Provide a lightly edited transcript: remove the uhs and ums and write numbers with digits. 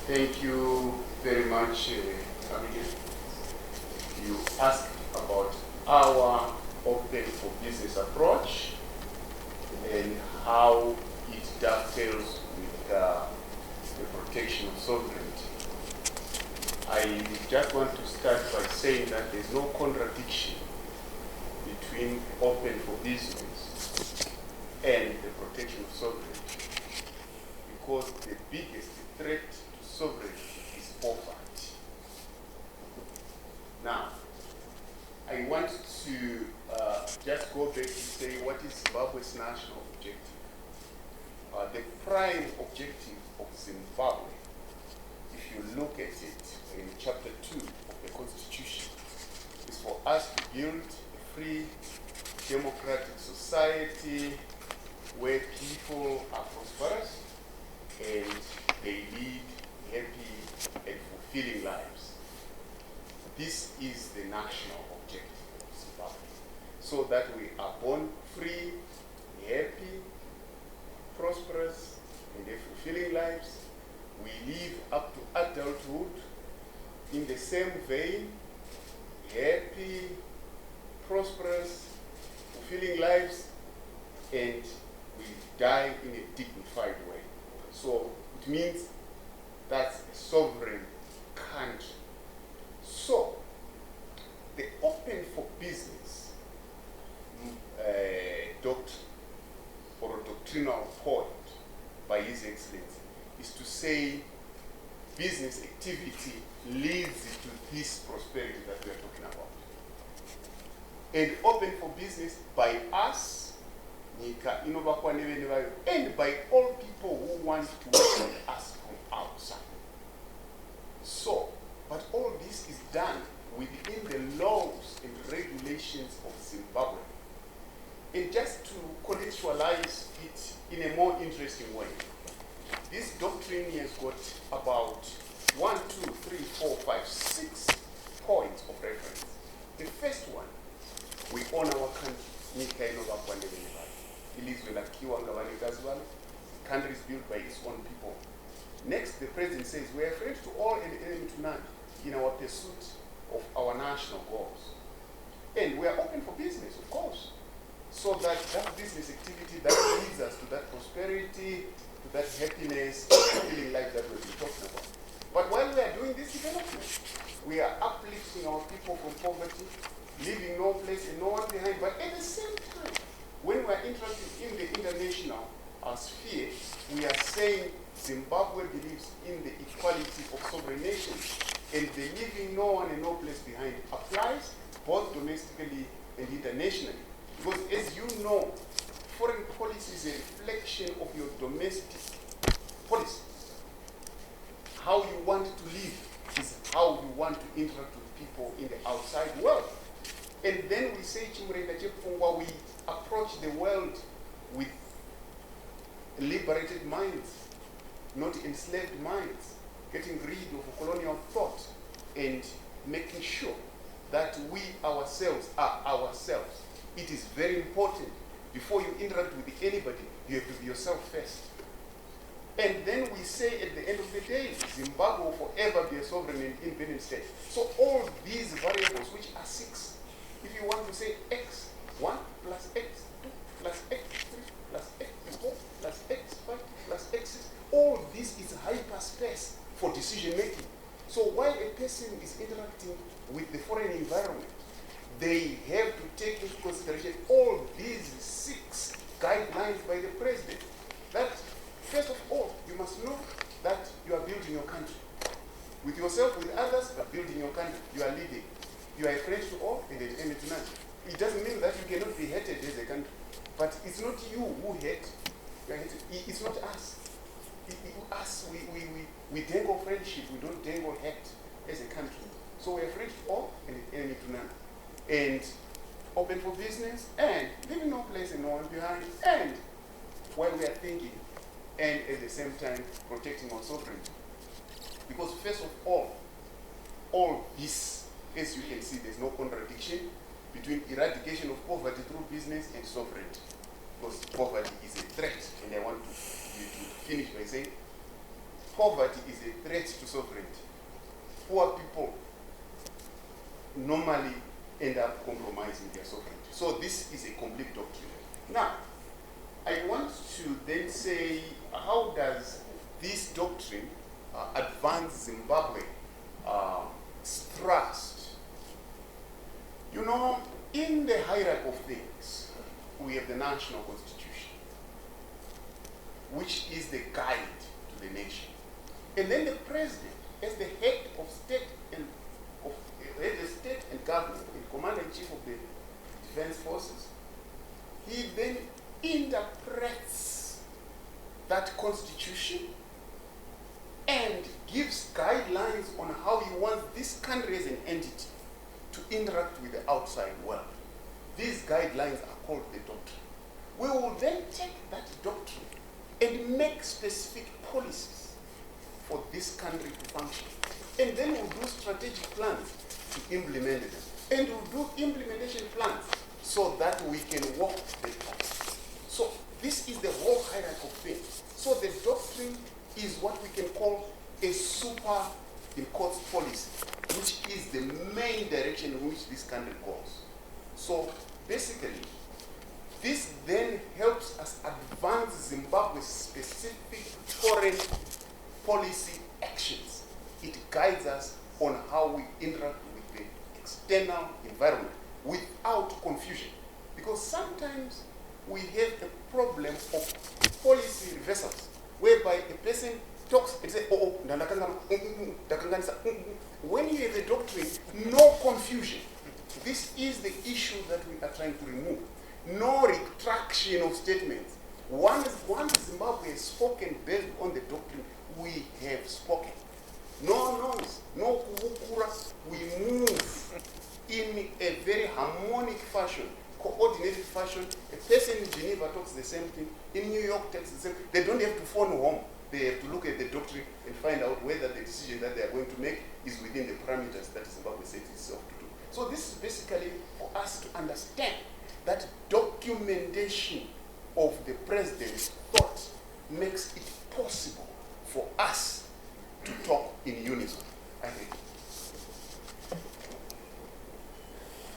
Thank you very much, Abigail. You asked about our open for business approach and how it dovetails with the protection of sovereignty. I just want to start by saying that there's no contradiction between open for business and the protection of sovereignty, because the biggest threat to sovereignty is poverty. Now, I want to just go back to say what is Zimbabwe's national objective. The prime objective of Zimbabwe, if you look at it in chapter 2 of the Constitution, is for us to build a free, democratic society where people are prosperous and they lead happy and fulfilling lives. This is the national objective of Zimbabwe, so that we are born free, happy, prosperous, and have fulfilling lives. We live up to adulthood in the same vein, happy, prosperous, fulfilling lives, and we die in a dignified way. So it means that's a sovereign country. So the open for business doctrine or doctrinal point by His Excellency is to say business activity leads to this prosperity that we are talking about. And open for business by us, and by all people who want to work with us from outside. So, but all this is done within the laws and regulations of Zimbabwe. And just to contextualize it in a more interesting way, this doctrine has got about 1, 2, 3, 4, 5, 6 points of reference. The first one, we own our country. The country is built by its own people. Next, the president says we are friends to all and enemy to none in our pursuit of our national goals. And we are open for business, of course, so that that business activity that leads us to that prosperity, to that happiness, feeling life that we've been talking about. But while we are doing this development, we are uplifting our people from poverty, leaving no place and no one behind. But at the same time, when we are interested in the international sphere, we are saying Zimbabwe believes in the equality of sovereign nations, and the leaving no one and no place behind applies both domestically and internationally. Because as you know, foreign policy is a reflection of your domestic policy. How you want to live is how you want to interact with people in the outside world. And then we say, we approach the world with liberated minds, not enslaved minds, getting rid of colonial thought and making sure that we ourselves are ourselves. It is very important. Before you interact with anybody, you have to be yourself first. And then we say at the end of the day, Zimbabwe will forever be a sovereign and independent state. So all these variables, which are 6, if you want to say x, 1 plus x, 2 plus x, 3 plus x, 4 plus x, 5 plus x, 6, all this is hyperspace for decision making. So while a person is interacting with the foreign environment, they have to take into consideration all these 6 guidelines by the president. That, first of all, you must know that you are building your country. With yourself, with others, but building your country. You are leading. You are a friend to all and an enemy to none. It doesn't mean that you cannot be hated as a country. But it's not you who hate. It's not us. Us, we dangle friendship. We don't dangle hate as a country. So we are friends to all and an enemy to none. And open for business, and leaving no place and no one behind, and while we are thinking, and at the same time protecting our sovereignty. Because first of all this, as you can see, there's no contradiction between eradication of poverty through business and sovereignty. Because poverty is a threat, and I want you to finish by saying poverty is a threat to sovereignty. Poor people normally end up compromising their sovereignty. So this is a complete doctrine. Now, I want to then say, how does this doctrine advance Zimbabwe thrust? You know, in the hierarchy of things, we have the national constitution, which is the guide to the nation. And then the president, as the head of state and government, and commander-in-chief of the defense forces, he then interprets that constitution and gives guidelines on how he wants this country as an entity to interact with the outside world. These guidelines are called the doctrine. We will then take that doctrine and make specific policies for this country to function. And then we'll do strategic plans to implement them. And we'll do implementation plans so that we can walk the talk. So this is the whole hierarchy of things. So the doctrine is what we can call a super, in quotes, policy, which is the main direction in which this country goes. So basically, this then helps us advance Zimbabwe's specific foreign policy actions. It guides us on how we interact with the external environment without confusion. Because sometimes we have a problem of policy reversals, whereby a person talks and says, when you have a doctrine, no confusion. This is the issue that we are trying to remove. No retraction of statements. Once Zimbabwe has spoken based on the doctrine, we have spoken. No noise, no kukura. We move in a very harmonic fashion, coordinated fashion. A person in Geneva talks the same thing. In New York talks the same thing. They don't have to phone home. They have to look at the doctrine and find out whether the decision that they are going to make is within the parameters that Zimbabwe sets itself to do. So this is basically for us to understand that documentation of the president's thought makes it possible for us to talk in unison. I think.